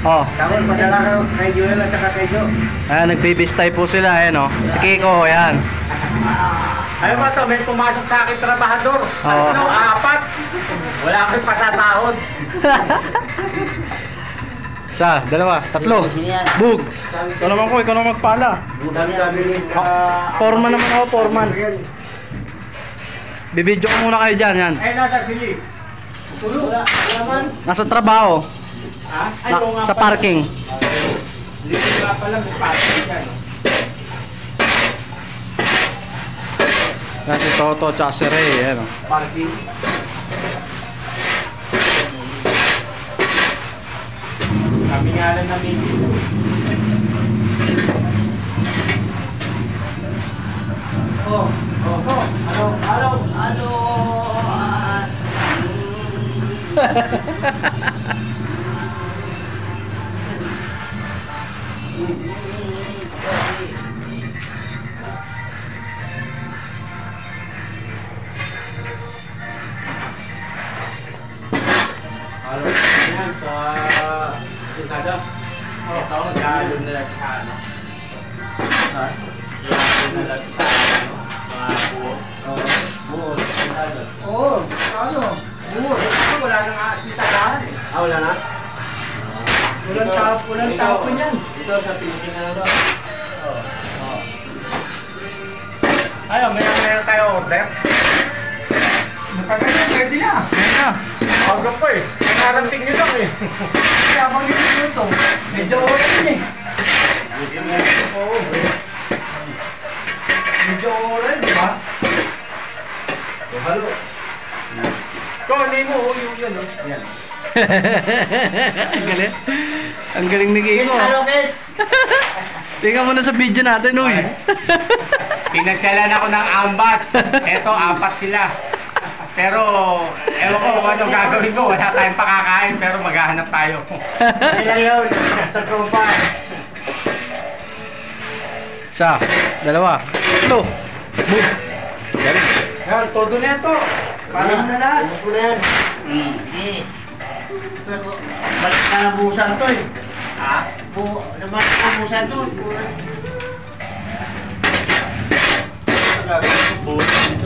Oh. Tapos padala kayo kay Joel at saka kay Joe. Ayan, nagbibistay po sila, ayan o. Si Kiko, ayan. Ayun ba ito, may pumasok sa akin trabahador. Oo. Ano, 4. Wala akong pasasahod. Isa, dalawa, tatlo. Bug. Ikaw naman ko, ikaw naman magpala. Foreman naman ako, foreman. Bibidyo ko muna kayo dyan, yan. Ay, nasa sili. Tulo. Nasa trabaho. Ha? Ay, oo nga Sa pala. parking. Hindi ko nga pala may parking dyan. Yan si Toto tsaka si Ray, ayan o. Parking. Kami nga lang namigil. Oh, Hello. Halo. Yan sa Isada. Ito, nag-aalon na lang sa ano. Ha? Nag-aalon na lang sa ano. Mga buo. Buo. Isada. Oo. Ano? Buo. Wala na nga sitagahan eh. Wala na? Walang tapo niyan. Ito sa Pilipinas na. Oo. Ayaw, may tayo order. Matagal na, pwede na. Pwede na. Aga pa eh. Narating nyo lang eh. Kaya bang yun ito? Medyo oras yun eh. Medyo oras, di ba? Halo. Ikaw, hindi mo. Yung yan. Yan. Ang galing. Ang galing ni Kiko. Tingnan mo na sa video natin, uy. Pinagsalan ako ng ambas. Eto, 4 sila. Pero, ewan ko kung anong gagawin ko. Wala tayong pakakain, pero maghahanap tayo. Kailan yun? Sa tropa. Isa, dalawa, tatlo. Boom. Galing. Yan, todo na yan to. Parang na lahat. Ano na yan? Balik ka na busan to eh. Ha? Balik ka na busan to. Gagawin ko buo dito.